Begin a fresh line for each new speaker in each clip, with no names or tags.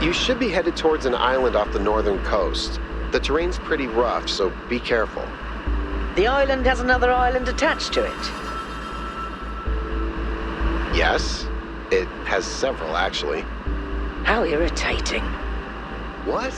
You should be headed towards an island off the northern coast. The terrain's pretty rough, so be careful.
The island has another island attached to it.
Yes, it has several, actually.
How irritating.
What?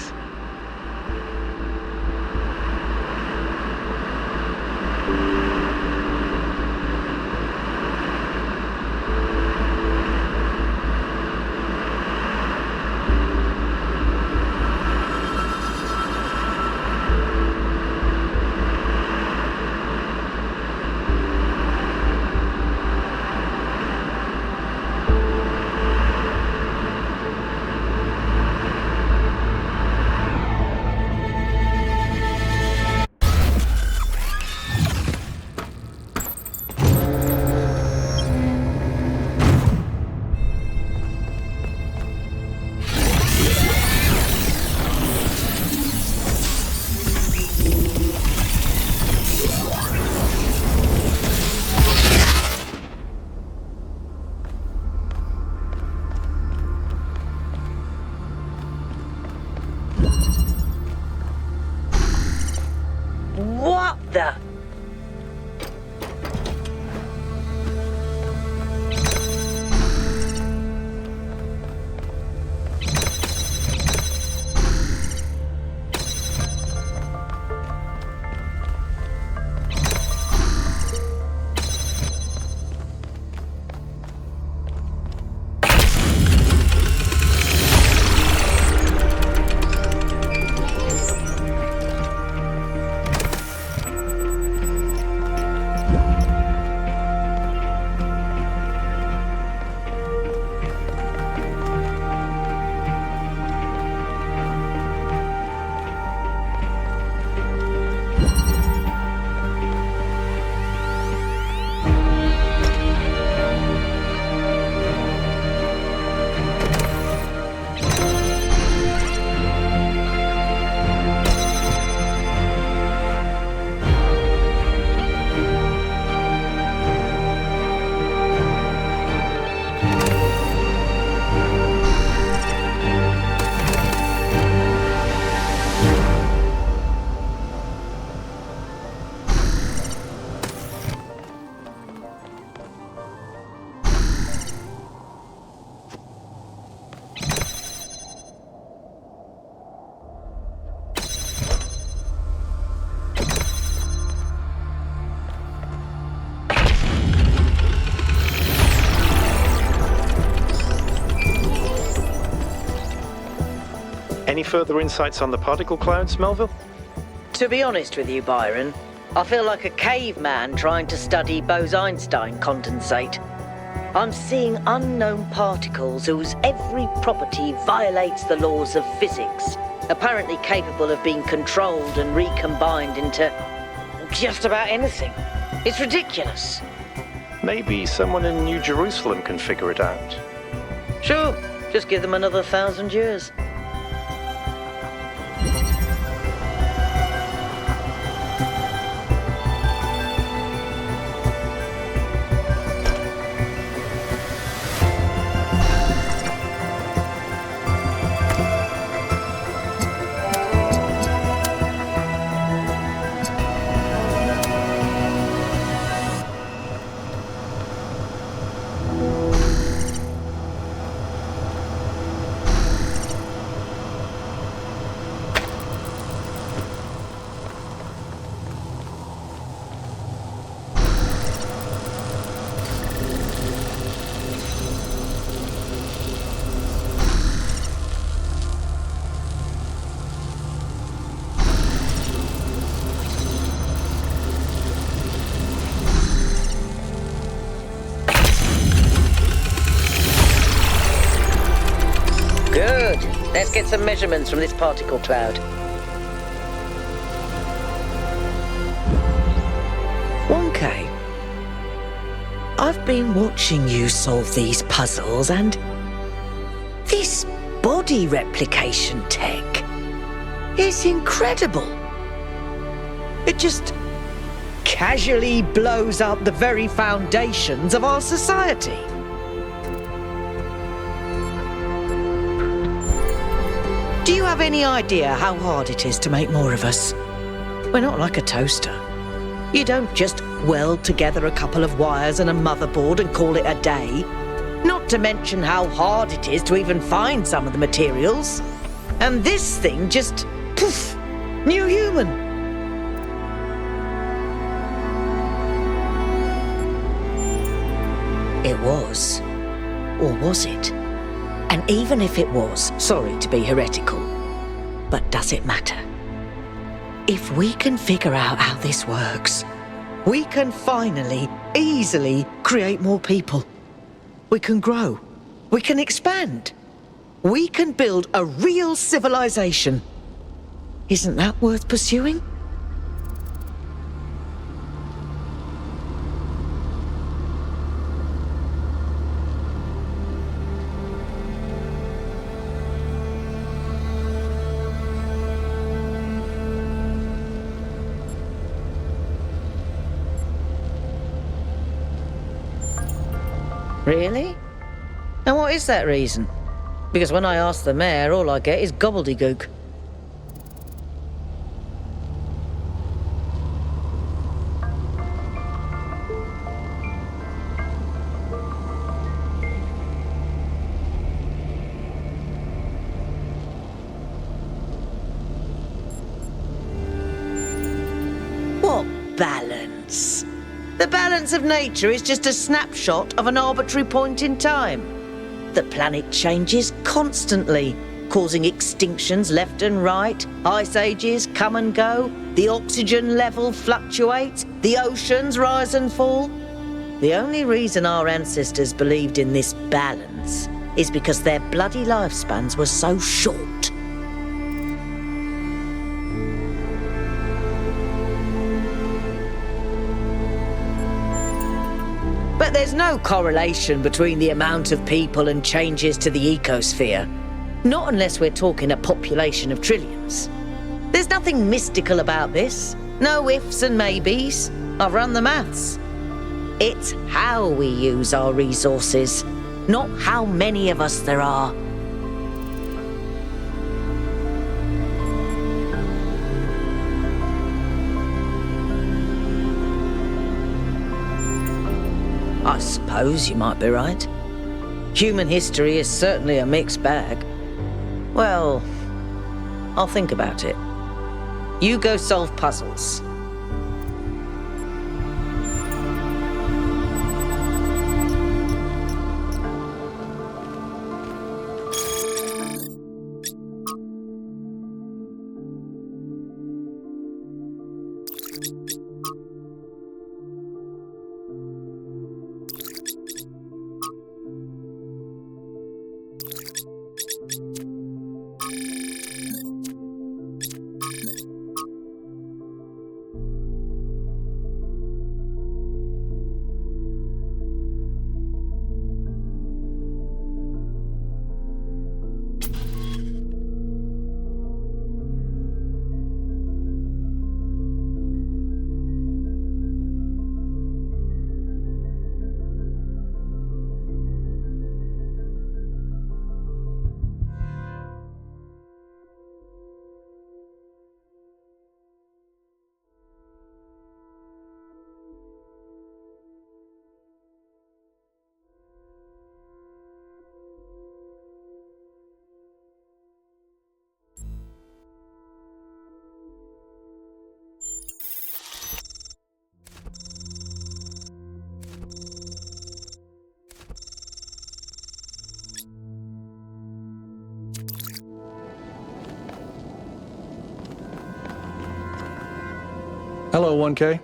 What the?
Any further insights on the particle clouds, Melville?
To be honest with you, Byron, I feel like a caveman trying to study Bose-Einstein condensate. I'm seeing unknown particles whose every property violates the laws of physics, apparently capable of being controlled and recombined into just about anything. It's ridiculous.
Maybe someone in New Jerusalem can figure it out.
Sure, just give them another 1,000 years. Let's get some measurements from this particle cloud.
Wonka, I've been watching you solve these puzzles, and this body replication tech is incredible. It just casually blows up the very foundations of our society. have any idea how hard it is to make more of us. We're not like a toaster. You don't just weld together a couple of wires and a motherboard and call it a day. Not to mention how hard it is to even find some of the materials. And this thing just, poof, new human. It was. Or was it? And even if it was, sorry to be heretical, but does it matter? If we can figure out how this works, we can finally, easily create more people. We can grow. We can expand. We can build a real civilization. Isn't that worth pursuing? Really? And what is that reason? Because when I ask the mayor, all I get is gobbledygook. What balance? The balance of nature is just a snapshot of an arbitrary point in time. The planet changes constantly, causing extinctions left and right. Ice ages come and go. The oxygen level fluctuates. The oceans rise and fall. The only reason our ancestors believed in this balance is because their bloody lifespans were so short. But there's no correlation between the amount of people and changes to the ecosphere. Not unless we're talking a population of trillions. There's nothing mystical about this. No ifs and maybes. I've run the maths. It's how we use our resources, not how many of us there are. I suppose you might be right. Human history is certainly a mixed bag. Well, I'll think about it. You go solve puzzles.
Hello, 1K.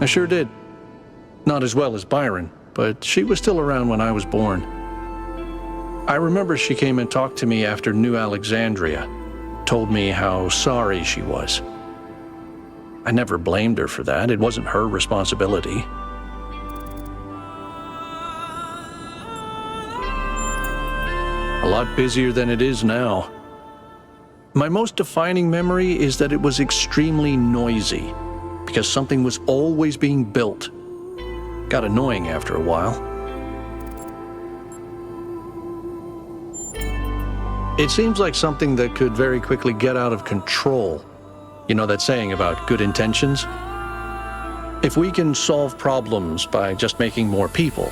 I sure did. Not as well as Byron, but she was still around when I was born. I remember she came and talked to me after New Alexandria, told me how sorry she was. I never blamed her for that. It wasn't her responsibility. A lot busier than it is now. My most defining memory is that it was extremely noisy, because something was always being built. Got annoying after a while. It seems like something that could very quickly get out of control. You know that saying about good intentions? If we can solve problems by just making more people,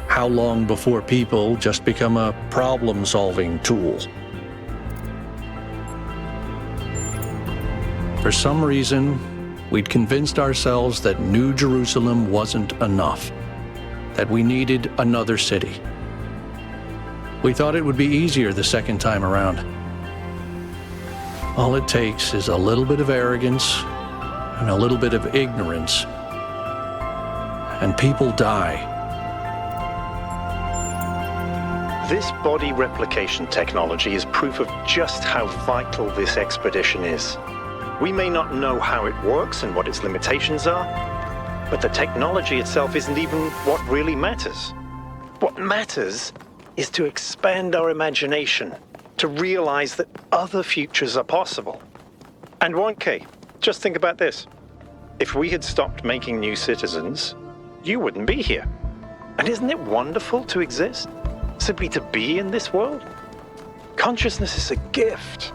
how long before people just become a problem-solving tool? For some reason, we'd convinced ourselves that New Jerusalem wasn't enough, that we needed another city. We thought it would be easier the second time around. All it takes is a little bit of arrogance and a little bit of ignorance, and people die.
This body replication technology is proof of just how vital this expedition is. We may not know how it works and what its limitations are, but the technology itself isn't even what really matters. What matters is to expand our imagination, to realize that other futures are possible. And 1K, just think about this. If we had stopped making new citizens, you wouldn't be here. And isn't it wonderful to exist? Simply to be in this world? Consciousness is a gift.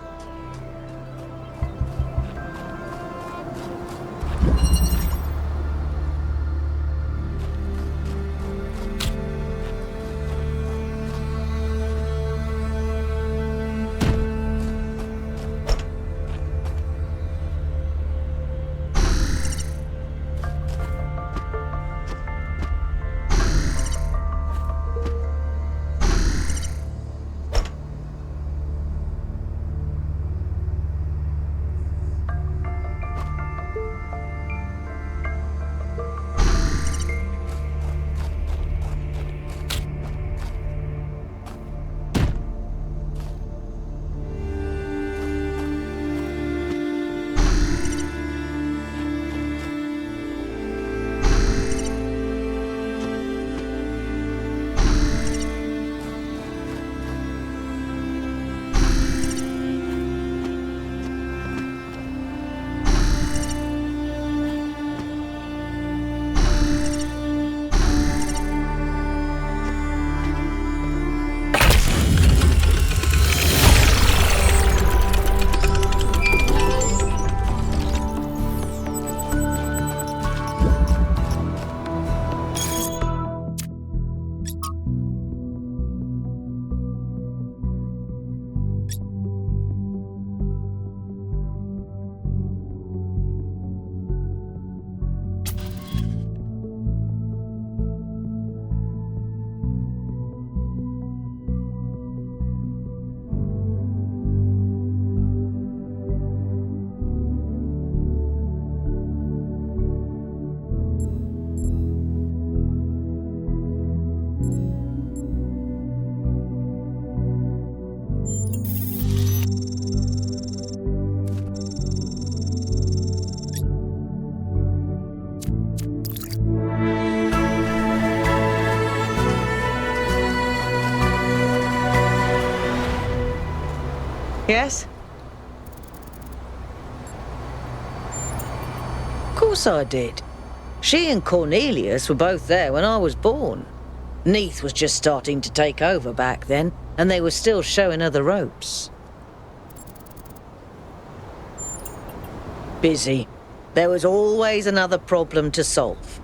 Yes? Of course I did. She and Cornelius were both there when I was born. Neath was just starting to take over back then, and they were still showing her the ropes. Busy. There was always another problem to solve.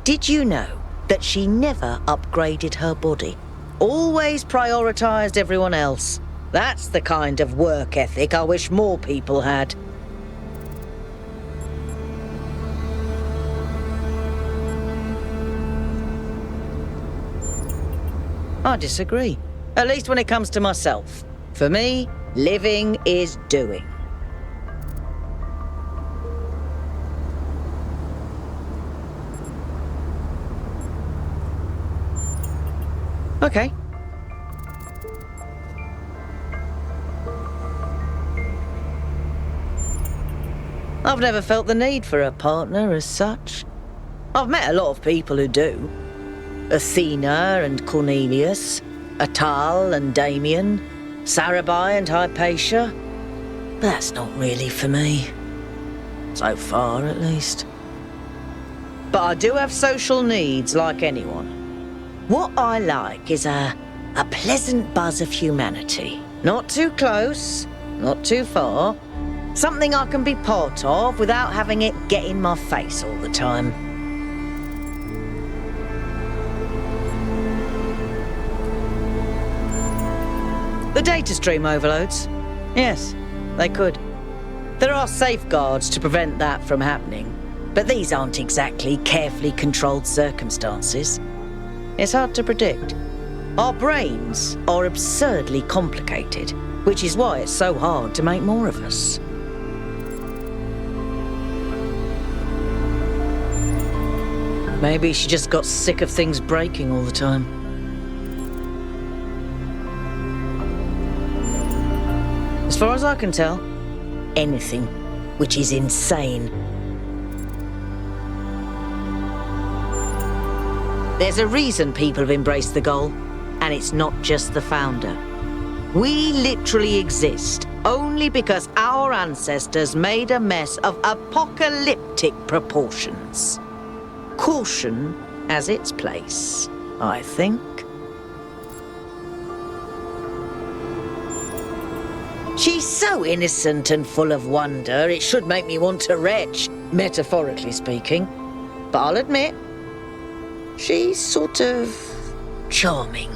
Did you know that she never upgraded her body? Always prioritised everyone else. That's the kind of work ethic I wish more people had. I disagree. At least when it comes to myself. For me, living is doing. Okay. I've never felt the need for a partner as such. I've met a lot of people who do. Athena and Cornelius, Atal and Damien, Sarabai and Hypatia. But that's not really for me. So far, at least. But I do have social needs like anyone. What I like is a A pleasant buzz of humanity. Not too close, not too far. Something I can be part of without having it get in my face all the time. The data stream overloads. Yes, they could. There are safeguards to prevent that from happening, but these aren't exactly carefully controlled circumstances. It's hard to predict. Our brains are absurdly complicated, which is why it's so hard to make more of us. Maybe she just got sick of things breaking all the time. As far as I can tell, anything which is insane. There's a reason people have embraced the goal, and it's not just the founder. We literally exist only because our ancestors made a mess of apocalyptic proportions. Caution has its place, I think. She's so innocent and full of wonder, it should make me want to retch, metaphorically speaking. But I'll admit, she's sort of charming.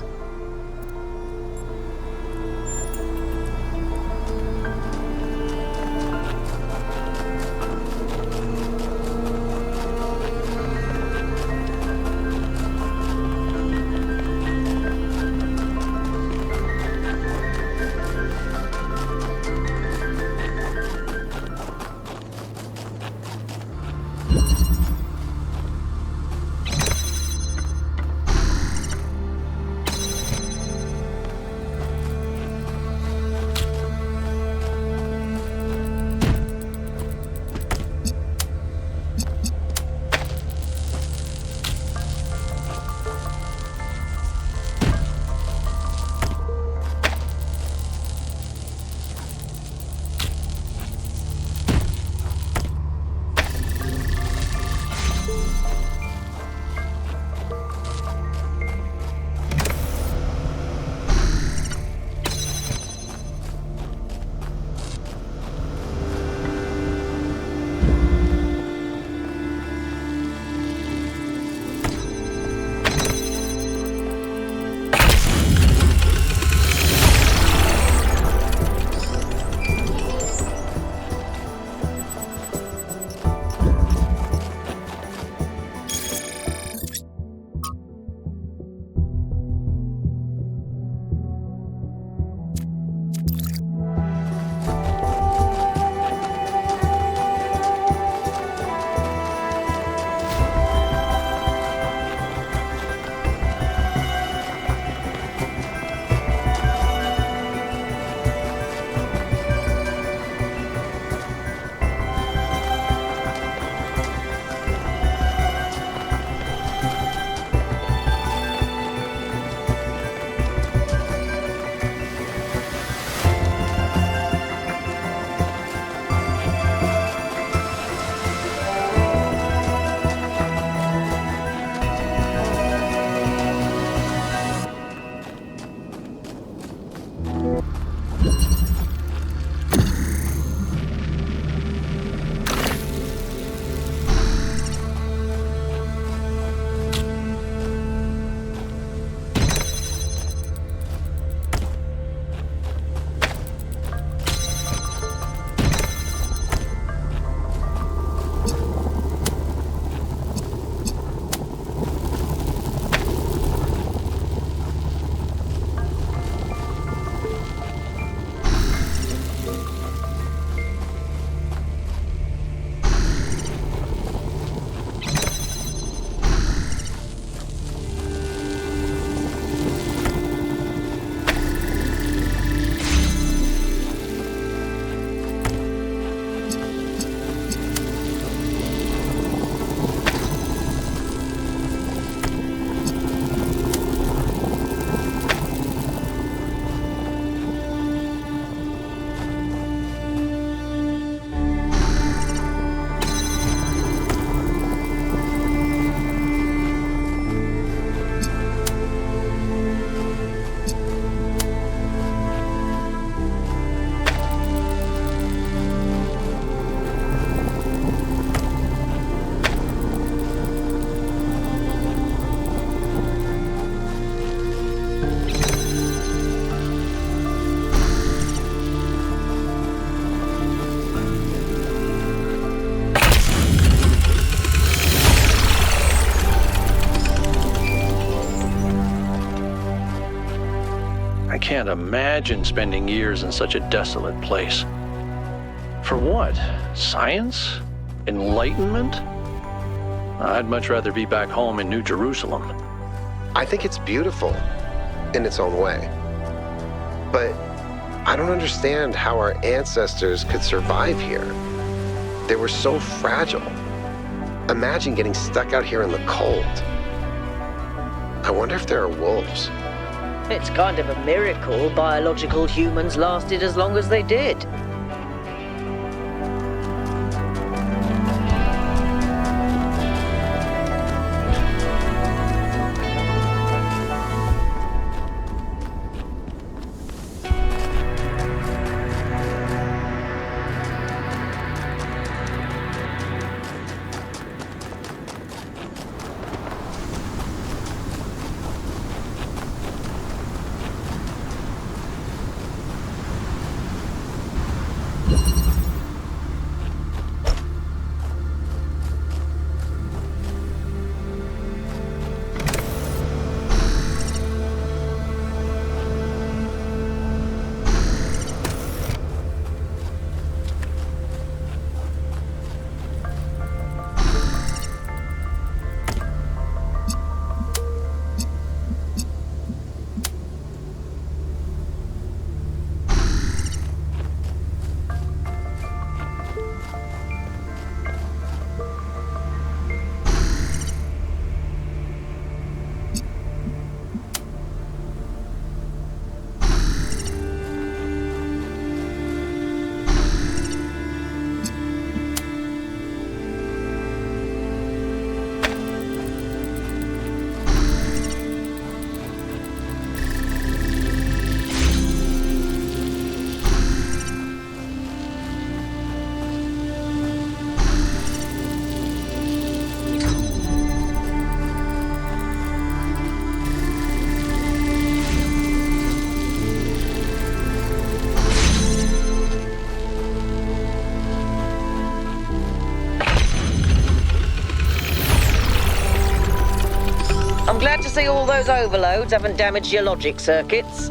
can't imagine spending years in such a desolate place. For what? Science? Enlightenment? I'd much rather be back home in New Jerusalem.
I think it's beautiful in its own way. But I don't understand how our ancestors could survive here. They were so fragile. Imagine getting stuck out here in the cold. I wonder if there are wolves.
It's kind of a miracle biological humans lasted as long as they did. I'm glad to see all those overloads haven't damaged your logic circuits.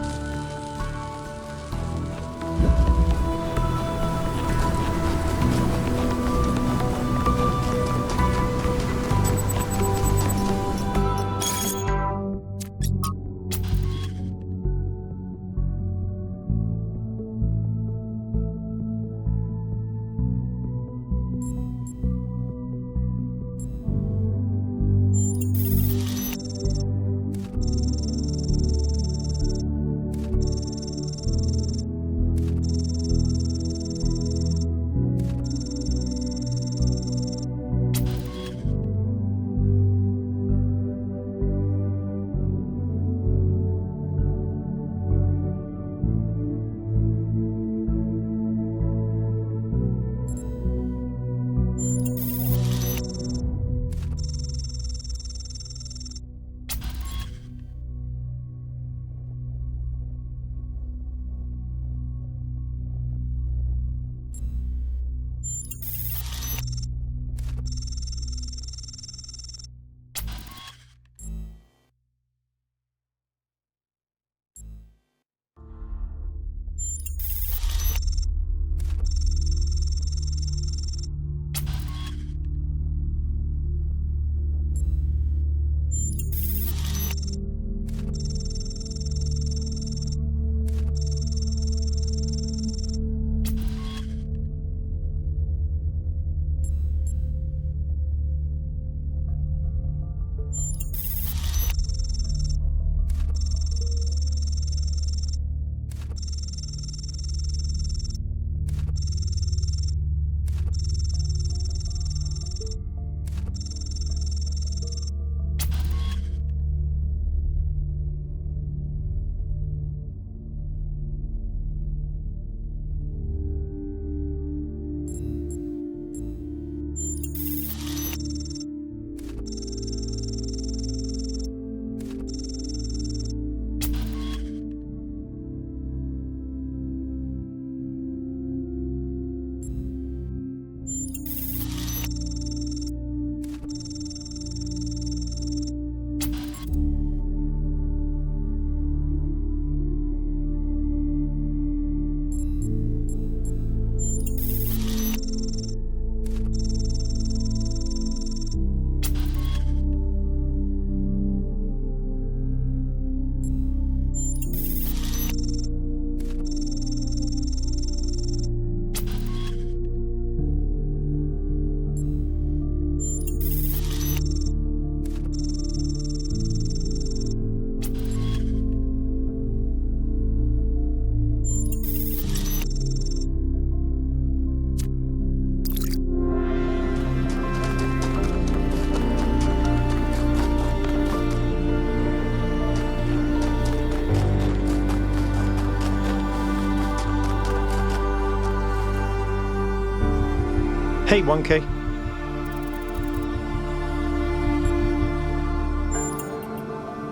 Hey, 1K.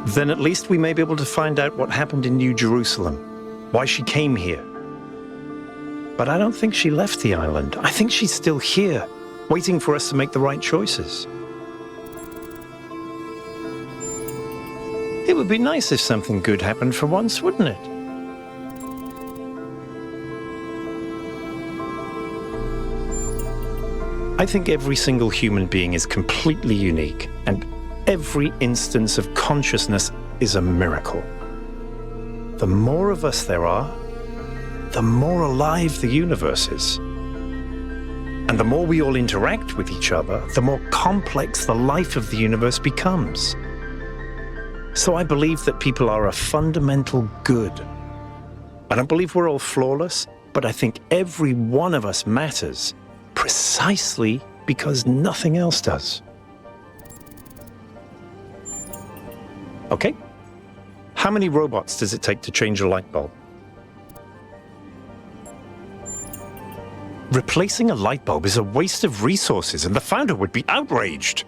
Then at least we may be able to find out what happened in New Jerusalem, why she came here. But I don't think she left the island. I think she's still here, waiting for us to make the right choices. It would be nice if something good happened for once, wouldn't it? I think every single human being is completely unique, and every instance of consciousness is a miracle. The more of us there are, the more alive the universe is. And the more we all interact with each other, the more complex the life of the universe becomes. So I believe that people are a fundamental good. I don't believe we're all flawless, but I think every one of us matters precisely because nothing else does. Okay? How many robots does it take to change a light bulb? Replacing a light bulb is a waste of resources, and the founder would be outraged.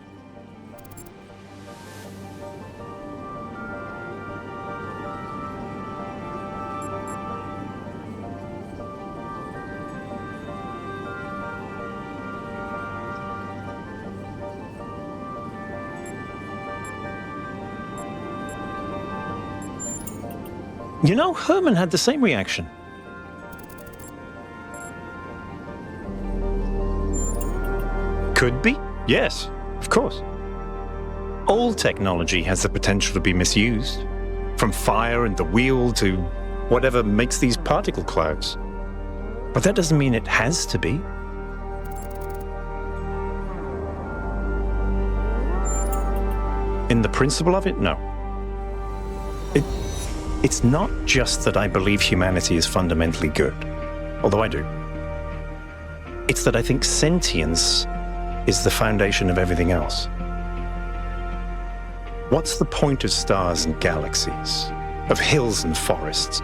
You know, Herman had the same reaction. Could be, yes, of course. All technology has the potential to be misused, from fire and the wheel to whatever makes these particle clouds. But that doesn't mean it has to be. In the principle of it, no. It's not just that I believe humanity is fundamentally good, although I do. It's that I think sentience is the foundation of everything else. What's the point of stars and galaxies, of hills and forests,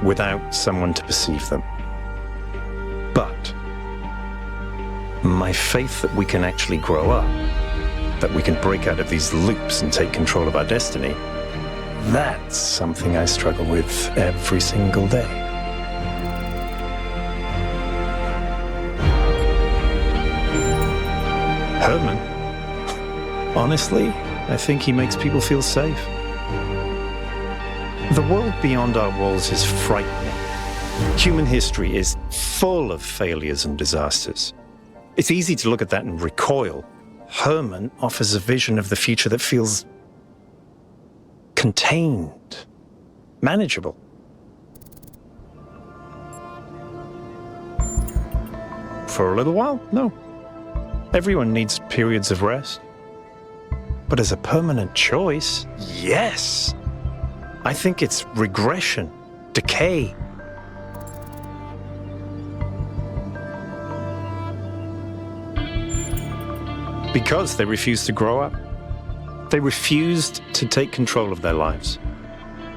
without someone to perceive them? But my faith that we can actually grow up, that we can break out of these loops and take control of our destiny, that's something I struggle with every single day. Herman, honestly, I think he makes people feel safe. The world beyond our walls is frightening. Human history is full of failures and disasters. It's easy to look at that and recoil. Herman offers a vision of the future that feels contained, manageable. For a little while, no. Everyone needs periods of rest. But as a permanent choice, yes. I think it's regression, decay. Because they refuse to grow up. They refused to take control of their lives.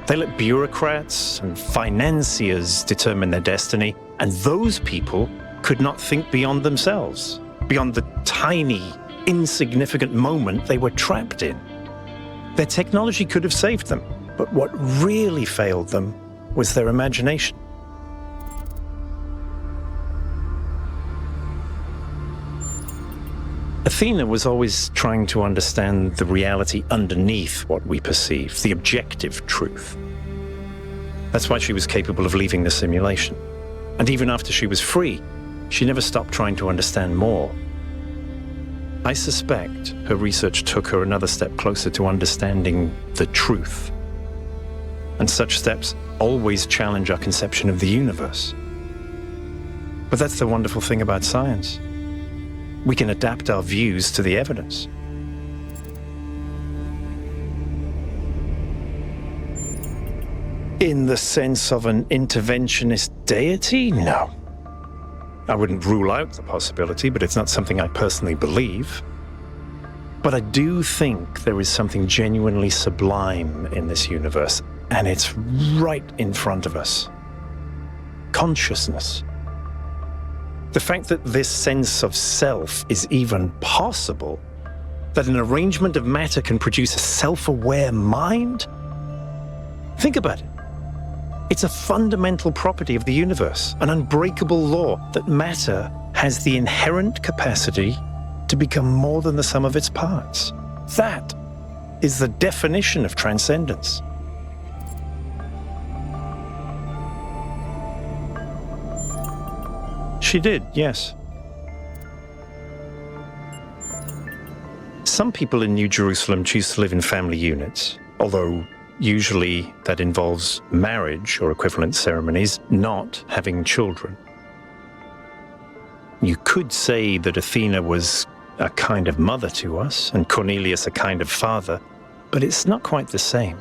They let bureaucrats and financiers determine their destiny, and those people could not think beyond themselves, beyond the tiny, insignificant moment they were trapped in. Their technology could have saved them, but what really failed them was their imagination. Athena was always trying to understand the reality underneath what we perceive, the objective truth. That's why she was capable of leaving the simulation. And even after she was free, she never stopped trying to understand more. I suspect her research took her another step closer to understanding the truth. And such steps always challenge our conception of the universe. But that's the wonderful thing about science. We can adapt our views to the evidence. In the sense of an interventionist deity? No. I wouldn't rule out the possibility, but it's not something I personally believe. But I do think there is something genuinely sublime in this universe, and it's right in front of us. Consciousness. The fact that this sense of self is even possible, that an arrangement of matter can produce a self-aware mind? Think about it. It's a fundamental property of the universe, an unbreakable law that matter has the inherent capacity to become more than the sum of its parts. That is the definition of transcendence. She did, yes. Some people in New Jerusalem choose to live in family units, although usually that involves marriage or equivalent ceremonies, not having children. You could say that Athena was a kind of mother to us, and Cornelius a kind of father, but it's not quite the same.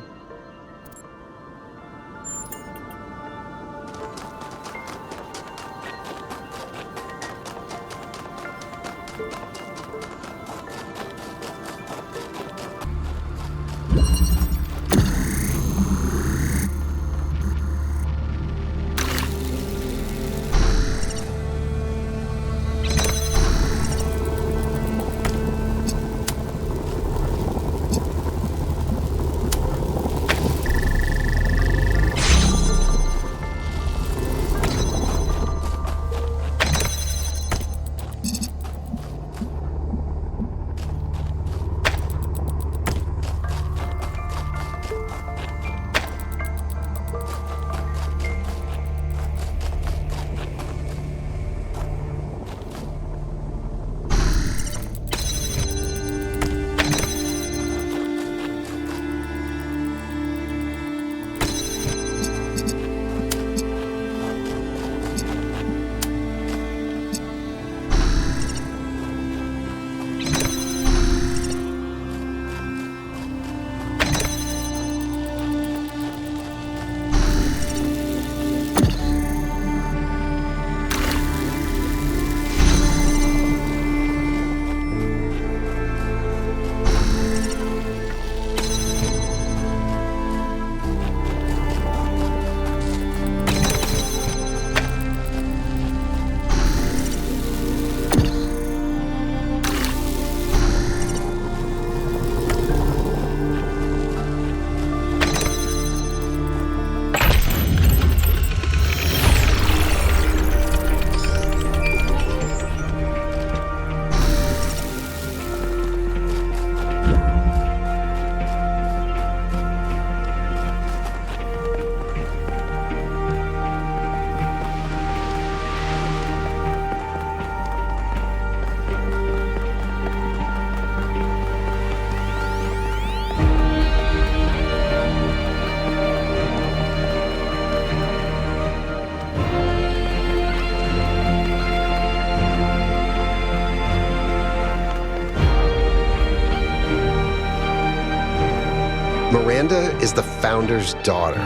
Miranda is the founder's daughter.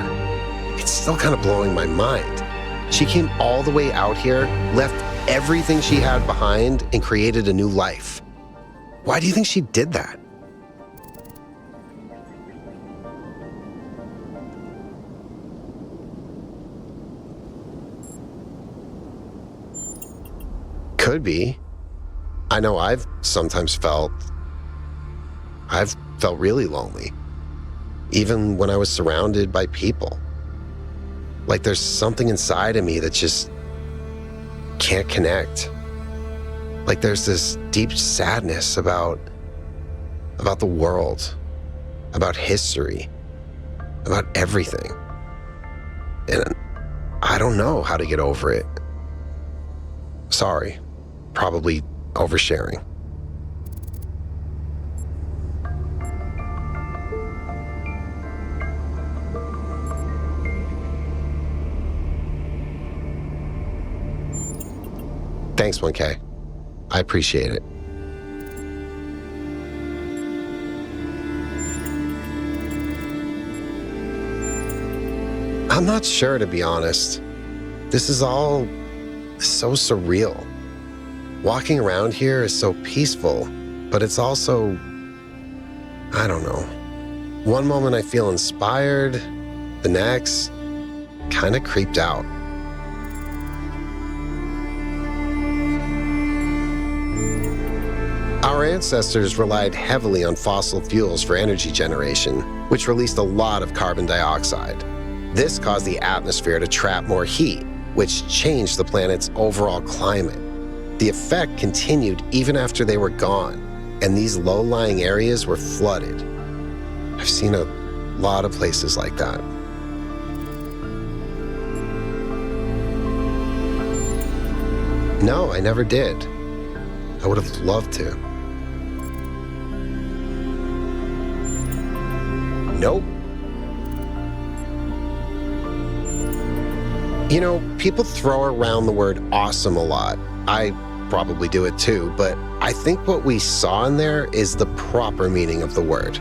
It's still kind of blowing my mind. She came all the way out here, left everything she had behind, and created a new life. Why do you think she did that? Could be. I know I've sometimes felt really lonely, even when I was surrounded by people. Like there's something inside of me that just can't connect. Like there's this deep sadness about the world, about history, about everything. And I don't know how to get over it. Sorry, probably oversharing. Thanks, 1K. I appreciate it. I'm not sure, to be honest. This is all so surreal. Walking around here is so peaceful, but it's also, I don't know. One moment I feel inspired, the next, kind of creeped out. Our ancestors relied heavily on fossil fuels for energy generation, which released a lot of carbon dioxide. This caused the atmosphere to trap more heat, which changed the planet's overall climate. The effect continued even after they were gone, and these low-lying areas were flooded. I've seen a lot of places like that. No, I never did. I would have loved to. Nope. You know, people throw around the word awesome a lot. I probably do it too, but I think what we saw in there is the proper meaning of the word.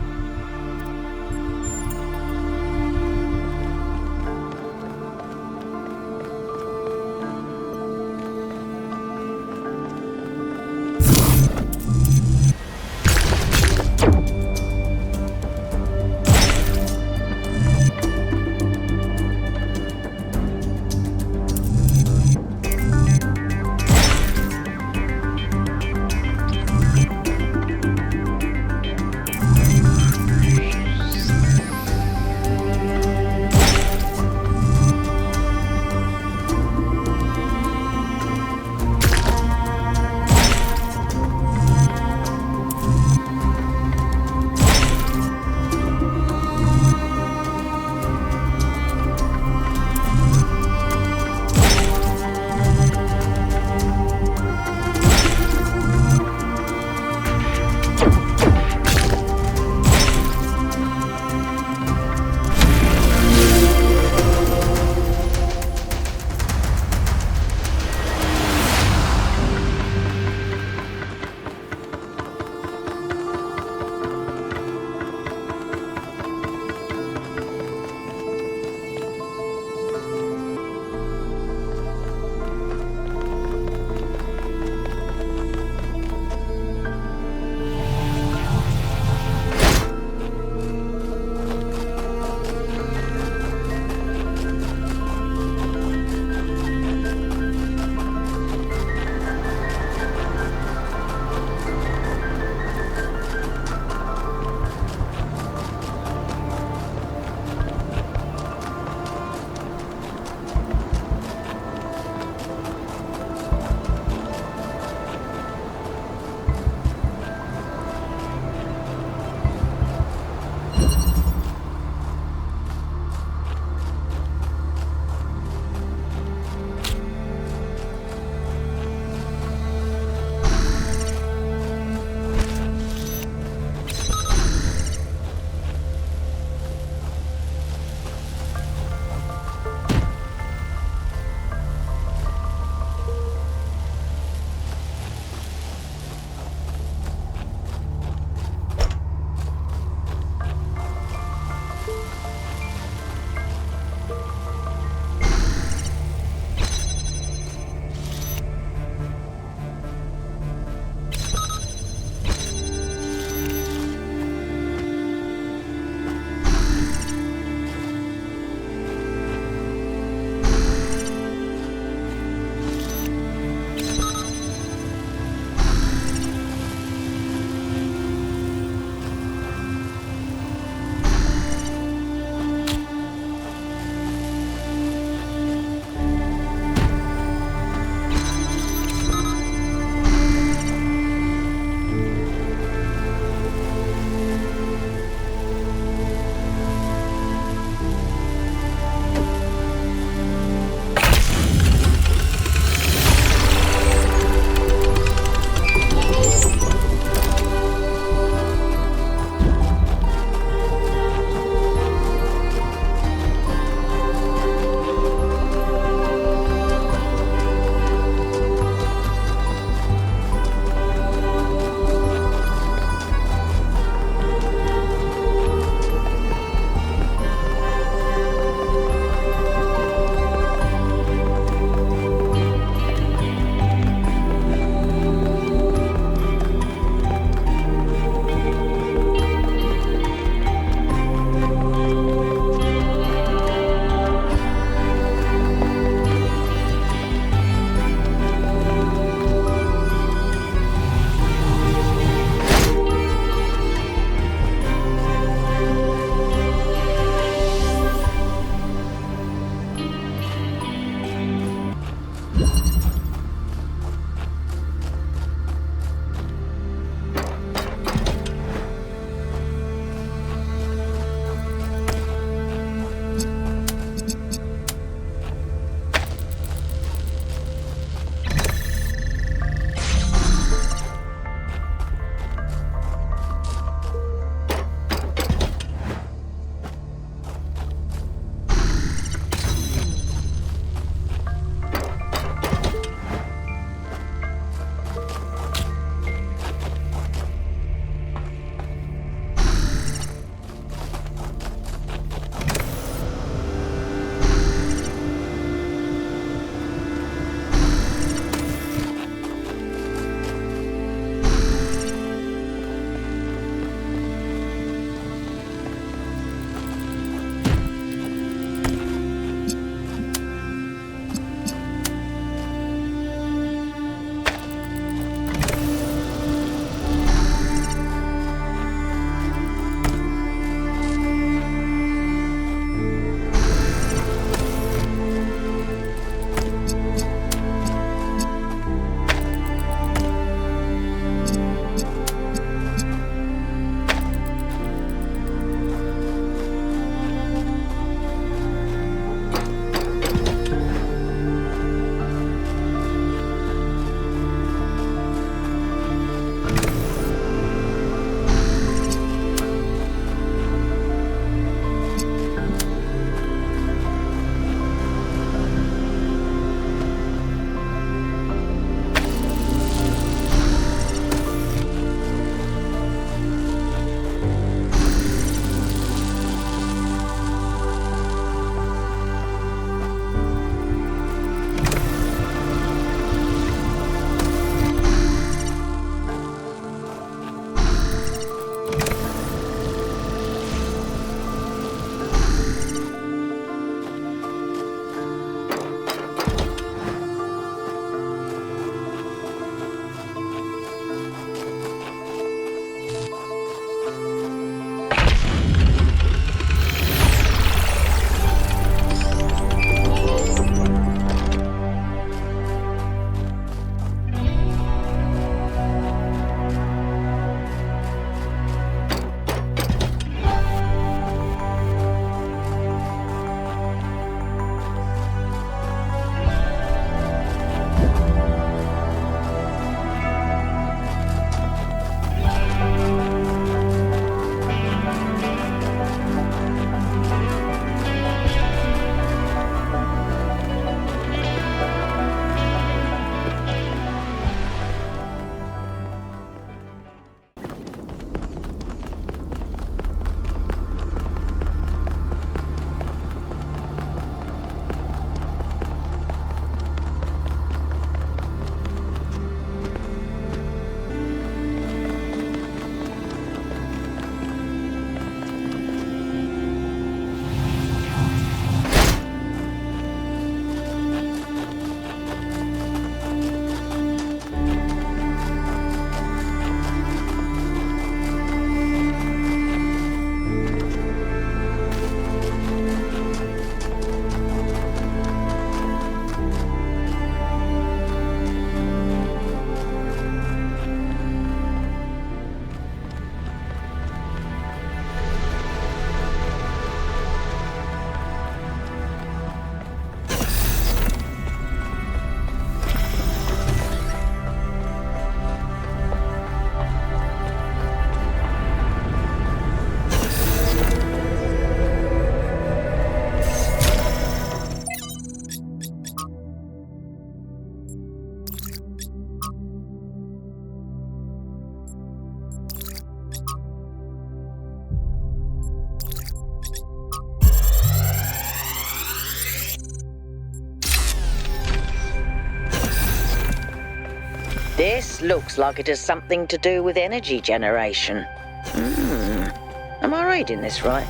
This looks like it has something to do with energy generation. Am I reading this right?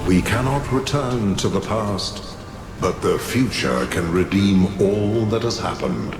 We cannot return to the past, but the future can redeem all that has happened.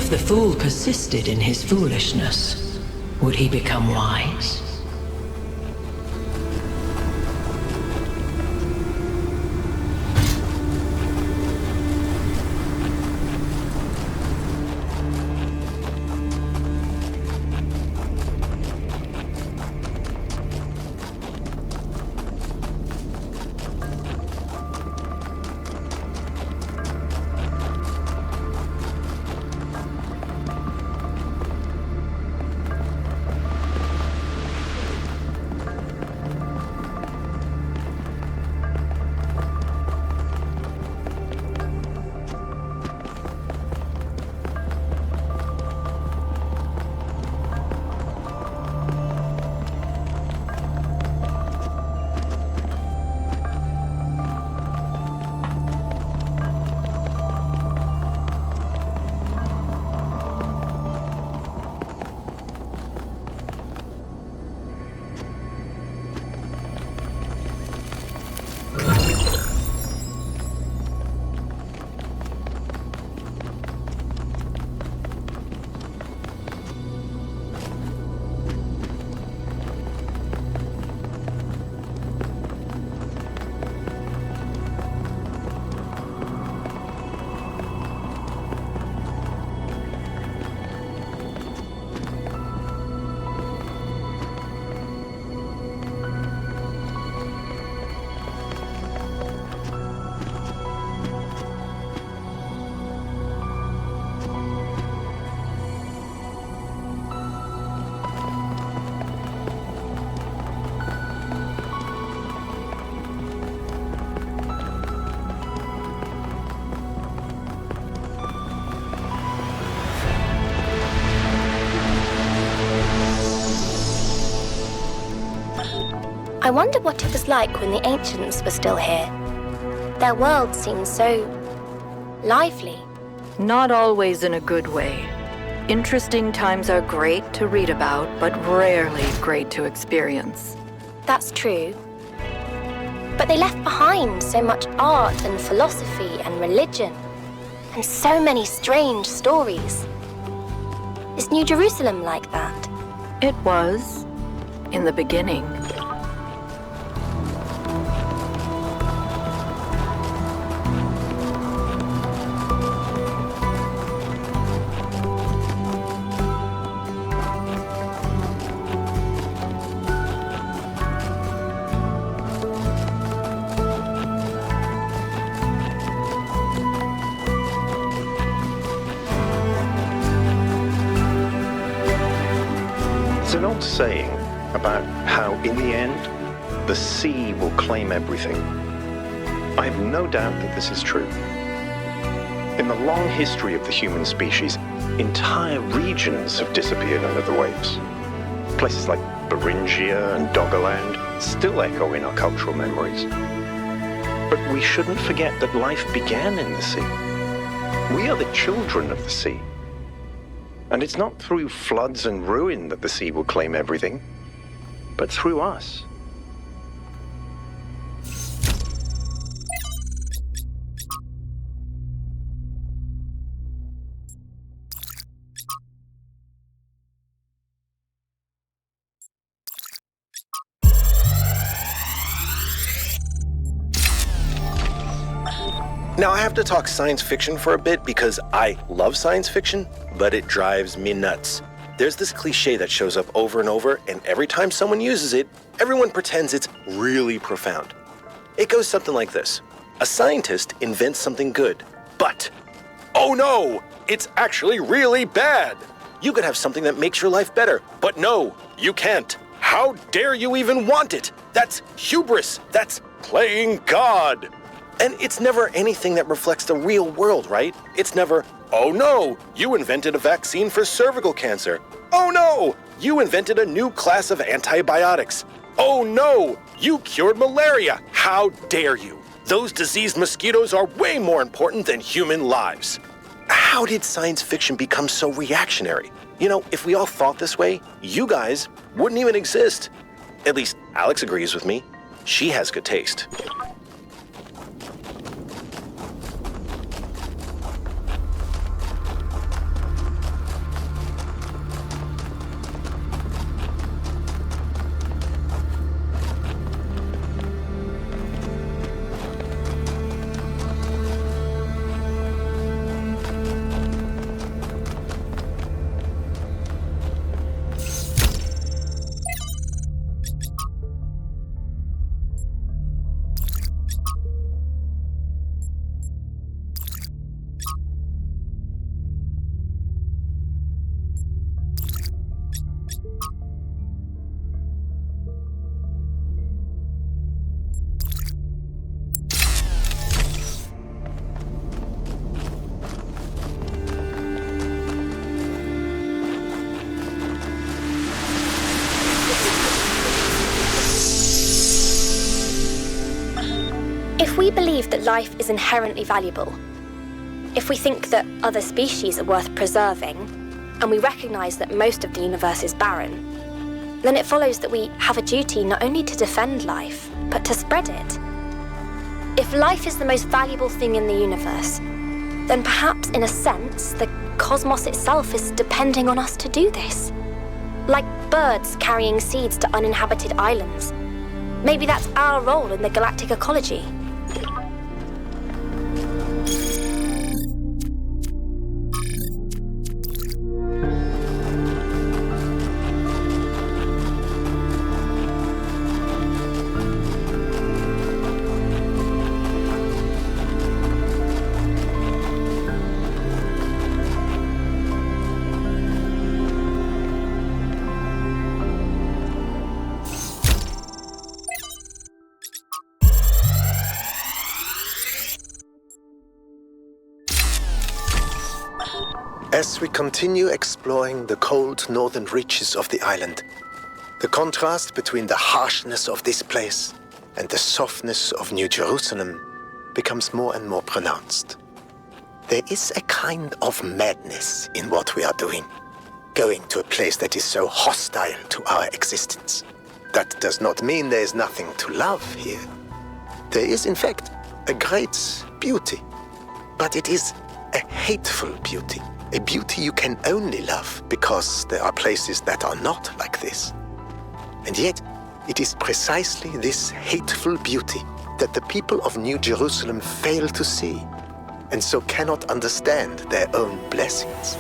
If the fool persisted in his foolishness, would he become wise?
I wonder what it was like when the ancients were still here. Their world seemed so lively.
Not always in a good way. Interesting times are great to read about, but rarely great to experience.
That's true. But they left behind so much art and philosophy and religion, and so many strange stories. Is New Jerusalem like that?
It was, in the beginning.
There's an old saying about how, in the end, the sea will claim everything. I have no doubt that this is true. In the long history of the human species, entire regions have disappeared under the waves. Places like Beringia and Doggerland still echo in our cultural memories. But we shouldn't forget that life began in the sea. We are the children of the sea. And it's not through floods and ruin that the sea will claim everything, but through us.
Now, I have to talk science fiction for a bit because I love science fiction, but it drives me nuts. There's this cliche that shows up over and over, and every time someone uses it, everyone pretends it's really profound. It goes something like this. A scientist invents something good, but, oh no, it's actually really bad. You could have something that makes your life better, but no, you can't. How dare you even want it? That's hubris. That's playing God. And it's never anything that reflects the real world, right? It's never, oh no, you invented a vaccine for cervical cancer. Oh no, you invented a new class of antibiotics. Oh no, you cured malaria. How dare you? Those diseased mosquitoes are way more important than human lives. How did science fiction become so reactionary? You know, if we all thought this way, you guys wouldn't even exist. At least Alex agrees with me. She has good taste.
If we believe that life is inherently valuable, if we think that other species are worth preserving, and we recognize that most of the universe is barren, then it follows that we have a duty not only to defend life, but to spread it. If life is the most valuable thing in the universe, then perhaps, in a sense, the cosmos itself is depending on us to do this. Like birds carrying seeds to uninhabited islands. Maybe that's our role in the galactic ecology.
As we continue exploring the cold northern reaches of the island, the contrast between the harshness of this place and the softness of New Jerusalem becomes more and more pronounced. There is a kind of madness in what we are doing, going to a place that is so hostile to our existence. That does not mean there is nothing to love here. There is, in fact, a great beauty, but it is a hateful beauty. A beauty you can only love because there are places that are not like this. And yet, it is precisely this hateful beauty that the people of New Jerusalem fail to see, and so cannot understand their own blessings.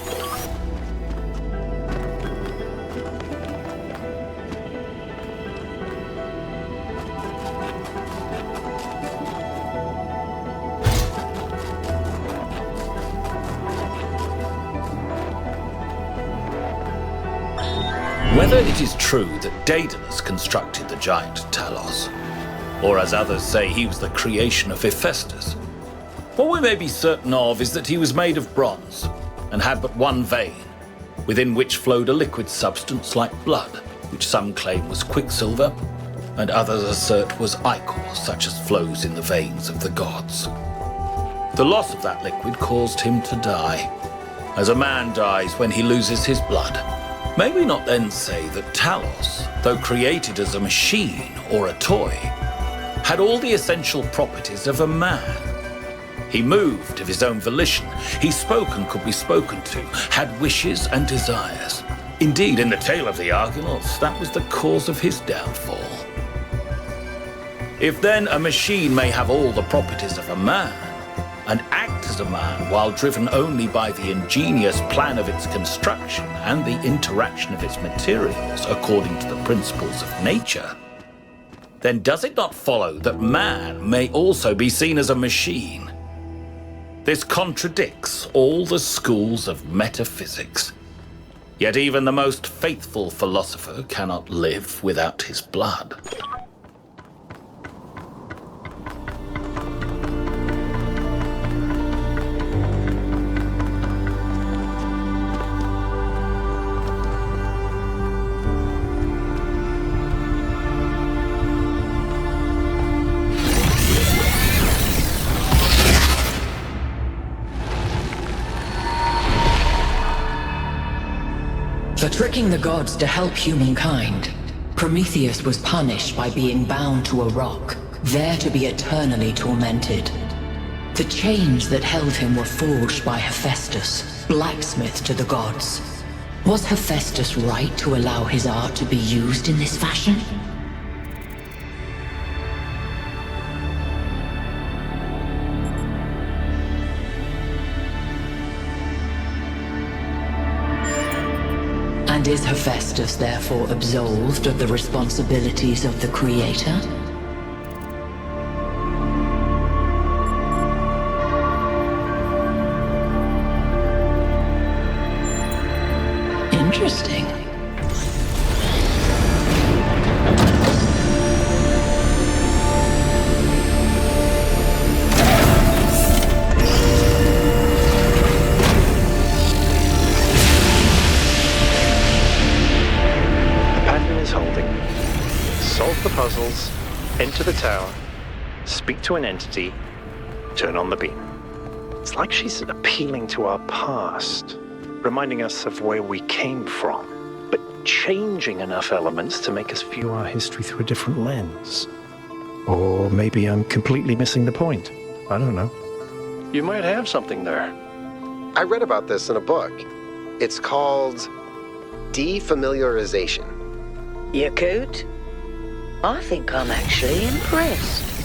Whether it is true that Daedalus constructed the giant Talos, or as others say he was the creation of Hephaestus, what we may be certain of is that he was made of bronze and had but one vein, within which flowed a liquid substance like blood, which some claim was quicksilver, and others assert was ichor, such as flows in the veins of the gods. The loss of that liquid caused him to die, as a man dies when he loses his blood. May we not then say that Talos, though created as a machine or a toy, had all the essential properties of a man? He moved of his own volition, he spoke and could be spoken to, had wishes and desires. Indeed, in the tale of the Argonauts, that was the cause of his downfall. If then a machine may have all the properties of a man, and act as a man while driven only by the ingenious plan of its construction and the interaction of its materials according to the principles of nature, then does it not follow that man may also be seen as a machine? This contradicts all the schools of metaphysics. Yet even the most faithful philosopher cannot live without his blood.
For tricking the gods to help humankind, Prometheus was punished by being bound to a rock, there to be eternally tormented. The chains that held him were forged by Hephaestus, blacksmith to the gods. Was Hephaestus right to allow his art to be used in this fashion? And is Hephaestus therefore absolved of the responsibilities of the Creator? Interesting.
Solve the puzzles, enter the tower, speak to an entity, turn on the beam. It's like she's appealing to our past, reminding us of where we came from, but changing enough elements to make us view our history through a different lens. Or maybe I'm completely missing the point. I don't know.
You might have something there.
I read about this in a book. It's called Defamiliarization.
You coot? I think I'm actually impressed.